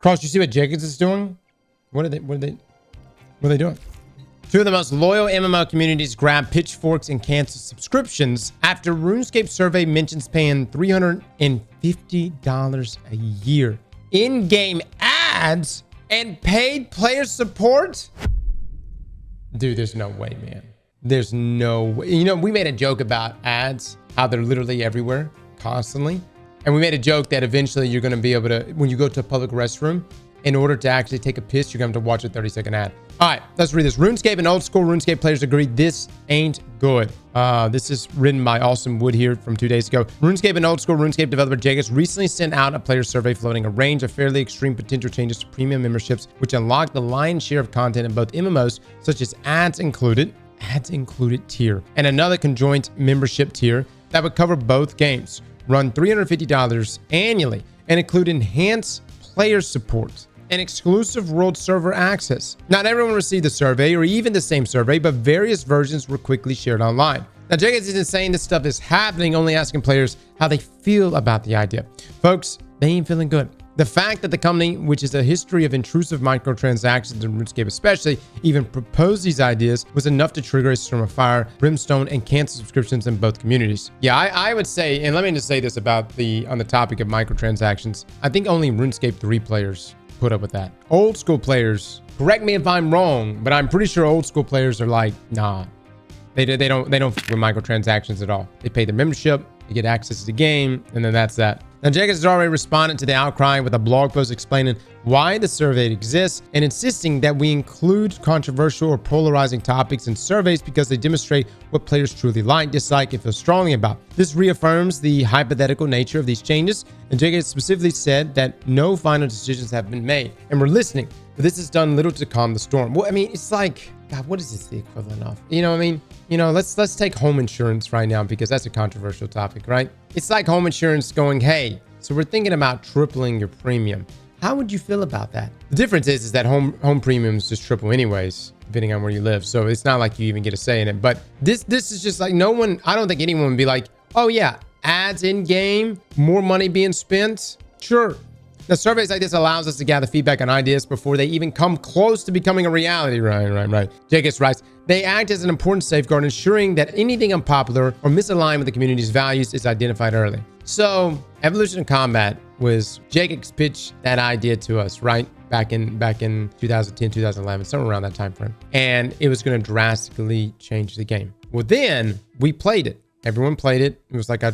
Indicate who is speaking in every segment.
Speaker 1: Cross, you see what Jagex is doing? What are they doing? Two of the most loyal MMO communities grab pitchforks and cancel subscriptions after RuneScape survey mentions paying $350 a year. In-game ads and paid player support? Dude, there's no way, man. There's no way. You know, we made a joke about ads, how they're literally everywhere, constantly. And we made a joke that eventually you're going to be able to, when you go to a public restroom, in order to actually take a piss, you're going to have to watch a 30-second ad. All right, let's read this. RuneScape and old school RuneScape players agree this ain't good. This is written by Austin Wood here from 2 days ago. RuneScape and old school RuneScape developer Jagex recently sent out a player survey floating a range of fairly extreme potential changes to premium memberships, which unlock the lion's share of content in both MMOs, such as ads included tier, and another conjoined membership tier that would cover both games, run $350 annually, and include enhanced player support and exclusive world server access. Not everyone received the survey or even the same survey, but various versions were quickly shared online. Now, Jagex isn't saying this stuff is happening, only asking players how they feel about the idea. Folks, they ain't feeling good. The fact that the company, which has a history of intrusive microtransactions in RuneScape especially, even proposed these ideas was enough to trigger a storm of fire, brimstone, and cancel subscriptions in both communities. Yeah, I would say, and let me just say this about on the topic of microtransactions, I think only RuneScape 3 players put up with that. Old school players, correct me if I'm wrong, but I'm pretty sure old school players are like, nah, they don't fuck with microtransactions at all. They pay their membership, they get access to the game, and then that's that. Now, Jagex has already responded to the outcry with a blog post explaining why the survey exists and insisting that we include controversial or polarizing topics in surveys because they demonstrate what players truly like, dislike, and feel strongly about. This reaffirms the hypothetical nature of these changes, and Jagex specifically said that no final decisions have been made, and we're listening, but this has done little to calm the storm. Well, I mean, it's like, God, what is this the equivalent of? You know what I mean? You know, let's take home insurance right now because that's a controversial topic, right? It's like home insurance going, hey, so we're thinking about tripling your premium. How would you feel about that? The difference is that home premiums just triple anyways, depending on where you live. So it's not like you even get a say in it. But this is just like I don't think anyone would be like, oh yeah, ads in game, more money being spent. Sure. Now, surveys like this allows us to gather feedback on ideas before they even come close to becoming a reality. Right. Jagex writes, they act as an important safeguard, ensuring that anything unpopular or misaligned with the community's values is identified early. So, Evolution of Combat was Jagex pitched that idea to us, right? Back in 2010, 2011, somewhere around that time frame. And it was going to drastically change the game. Well, then we played it. Everyone played it. It was like a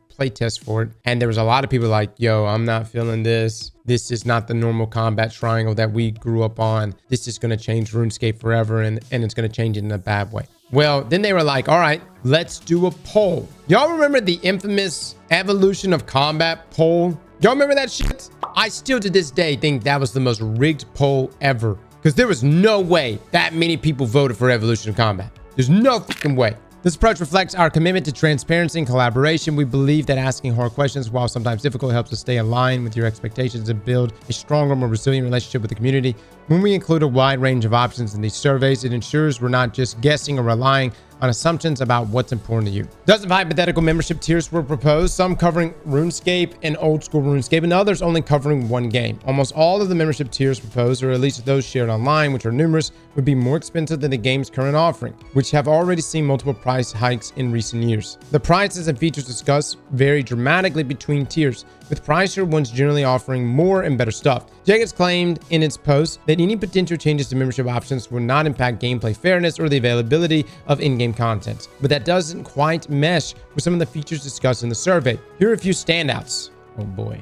Speaker 1: play test for it. And there was a lot of people like, yo, I'm not feeling this. This is not the normal combat triangle that we grew up on. This is going to change RuneScape forever, and it's going to change it in a bad way. Well, then they were like, all right, let's do a poll. Y'all remember the infamous Evolution of Combat poll? Y'all remember that shit? I still to this day think that was the most rigged poll ever, because there was no way that many people voted for Evolution of Combat. There's no fucking way. This approach reflects our commitment to transparency and collaboration. We believe that asking hard questions, while sometimes difficult, helps us stay aligned with your expectations and build a stronger, more resilient relationship with the community. When we include a wide range of options in these surveys, it ensures we're not just guessing or relying on assumptions about what's important to you. Dozens of hypothetical membership tiers were proposed, some covering RuneScape and old school RuneScape, and others only covering one game. Almost all of the membership tiers proposed, or at least those shared online, which are numerous, would be more expensive than the game's current offering, which have already seen multiple price hikes in recent years. The prices and features discussed vary dramatically between tiers, with pricier ones generally offering more and better stuff. Jagex claimed in its post that any potential changes to membership options will not impact gameplay fairness or the availability of in-game content, but that doesn't quite mesh with some of the features discussed in the survey. Here are a few standouts. Oh boy,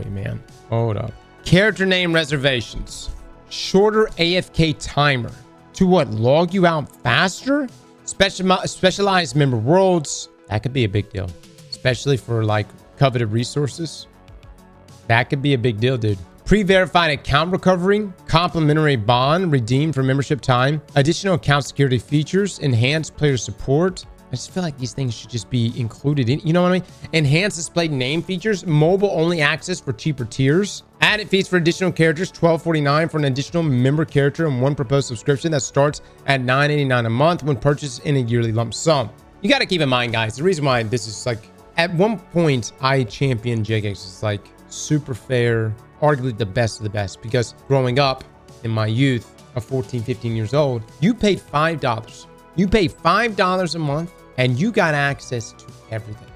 Speaker 1: man. Hold up. Character name reservations. Shorter AFK timer. To what? Log you out faster? Specialized member worlds. That could be a big deal, especially for like coveted resources. That could be a big deal, dude. Pre-verified account recovery, complimentary bond redeemed for membership time, additional account security features, enhanced player support. I just feel like these things should just be included in, you know what I mean? Enhanced displayed name features, mobile only access for cheaper tiers, added fees for additional characters, $12.49 for an additional member character, and one proposed subscription that starts at $9.89 a month when purchased in a yearly lump sum. You got to keep in mind, guys, the reason why this is like, at one point I championed Jagex is like super fair, arguably the best of the best, because growing up in my youth of 14, 15 years old, you paid $5. You paid $5 a month and you got access to everything.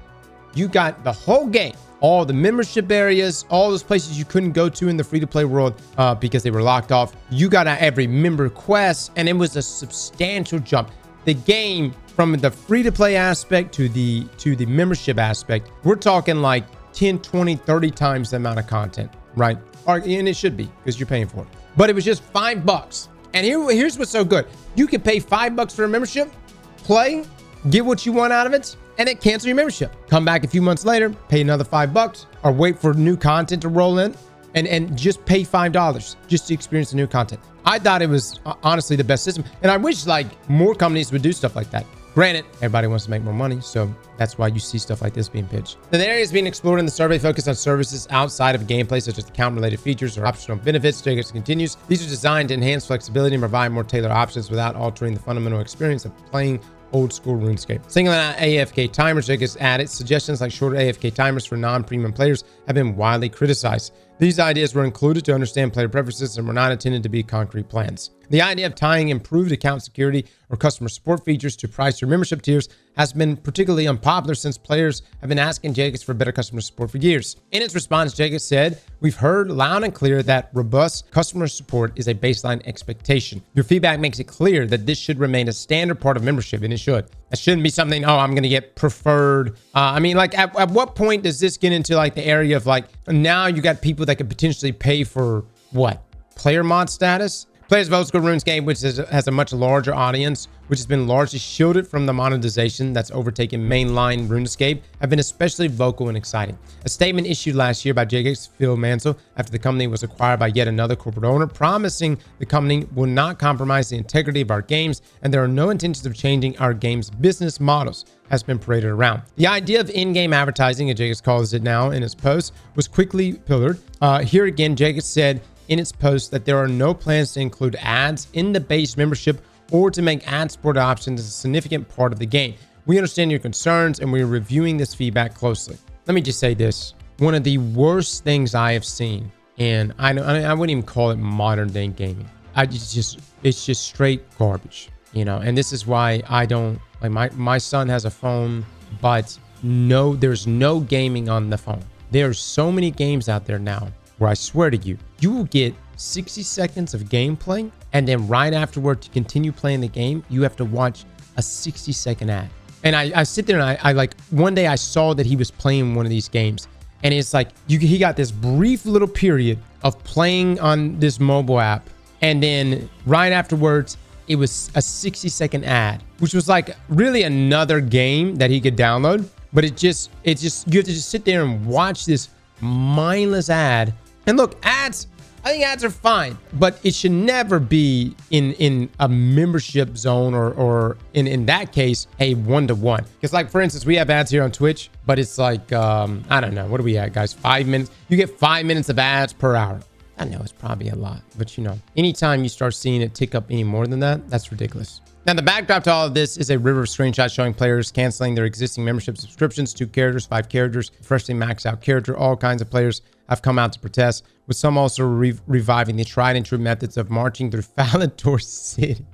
Speaker 1: You got the whole game, all the membership areas, all those places you couldn't go to in the free-to-play world because they were locked off. You got every member quest, and it was a substantial jump. The game, from the free-to-play aspect to the membership aspect, we're talking like 10, 20, 30 times the amount of content, right? And it should be, because you're paying for it. But it was just $5. And here's what's so good. You can pay $5 for a membership, play, get what you want out of it, and then cancel your membership. Come back a few months later, pay another $5, or wait for new content to roll in, and just pay $5 just to experience the new content. I thought it was honestly the best system, and I wish like more companies would do stuff like that. Granted, everybody wants to make more money, so that's why you see stuff like this being pitched. The areas being explored in the survey focus on services outside of gameplay, such as account-related features or optional benefits. Jagex continues. These are designed to enhance flexibility and provide more tailored options without altering the fundamental experience of playing old school RuneScape. Singling out AFK timers, Jagex added suggestions like shorter AFK timers for non-premium players have been widely criticized. These ideas were included to understand player preferences and were not intended to be concrete plans. The idea of tying improved account security or customer support features to price or membership tiers has been particularly unpopular since players have been asking Jagex for better customer support for years. In its response, Jagex said, "We've heard loud and clear that robust customer support is a baseline expectation. Your feedback makes it clear that this should remain a standard part of membership, and it should. It shouldn't be something, oh, I'm going to get preferred." I mean, like, at what point does this get into like the area of like, now you got people that could potentially pay for what? Player mod status? Players of old school RuneScape, which has a much larger audience, which has been largely shielded from the monetization that's overtaken mainline RuneScape, have been especially vocal and exciting. A statement issued last year by Jagex Phil Mansell after the company was acquired by yet another corporate owner, promising the company will not compromise the integrity of our games and there are no intentions of changing our games' business models, has been paraded around. The idea of in-game advertising, as Jagex calls it now in his post, was quickly pillared. Here again, Jagex said in its post that there are no plans to include ads in the base membership or to make ad support options a significant part of the game. We understand your concerns and we're reviewing this feedback closely. Let me just say this. One of the worst things I have seen, and I wouldn't even call it modern day gaming. It's just straight garbage, you know, and this is why I don't, like my son has a phone, but no, there's no gaming on the phone. There are so many games out there now where I swear to you, you will get 60 seconds of gameplay, and then right afterward to continue playing the game, you have to watch a 60-second ad. And I sit there and I like, one day I saw that he was playing one of these games, and it's like, he got this brief little period of playing on this mobile app, and then right afterwards, it was a 60-second ad, which was like really another game that he could download. But it just, you have to just sit there and watch this mindless ad. And look, ads, I think ads are fine, but it should never be in a membership zone or in that case, a one-to-one. Because like, for instance, we have ads here on Twitch, but it's like, I don't know. What do we have, guys? 5 minutes. You get 5 minutes of ads per hour. I know it's probably a lot, but you know, anytime you start seeing it tick up any more than that, that's ridiculous. Now, the backdrop to all of this is a river of screenshots showing players canceling their existing membership subscriptions, 2 characters, 5 characters, freshly maxed out character. All kinds of players have come out to protest, with some also reviving the tried and true methods of marching through Falador City.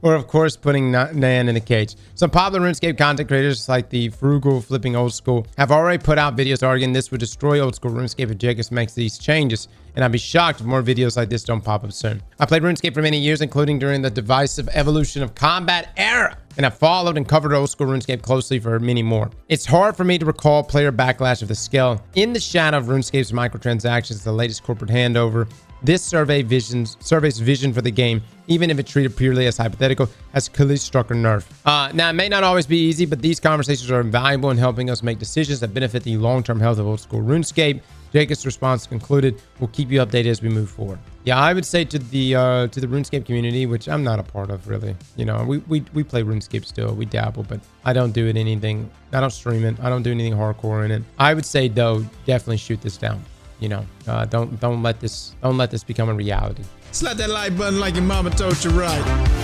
Speaker 1: Or, of course, putting Nan in a cage. Some popular RuneScape content creators like the Frugal Flipping Old School have already put out videos arguing this would destroy old school RuneScape if Jagex makes these changes, and I'd be shocked if more videos like this don't pop up soon. I played RuneScape for many years, including during the divisive evolution of combat era, and I've followed and covered old school RuneScape closely for many more. It's hard for me to recall player backlash of the scale. In the shadow of RuneScape's microtransactions, the latest corporate handover, this survey's vision for the game, even if it treated purely as hypothetical, has clearly struck a nerve. Now, it may not always be easy, but these conversations are invaluable in helping us make decisions that benefit the long-term health of old school RuneScape. Jacob's response concluded, "We'll keep you updated as we move forward." Yeah, I would say to the RuneScape community, which I'm not a part of really. You know, we play RuneScape still, we dabble, but I don't do it anything. I don't stream it. I don't do anything hardcore in it. I would say though, definitely shoot this down. You know, don't let this become a reality.
Speaker 2: Slap that like button like your mama told you right.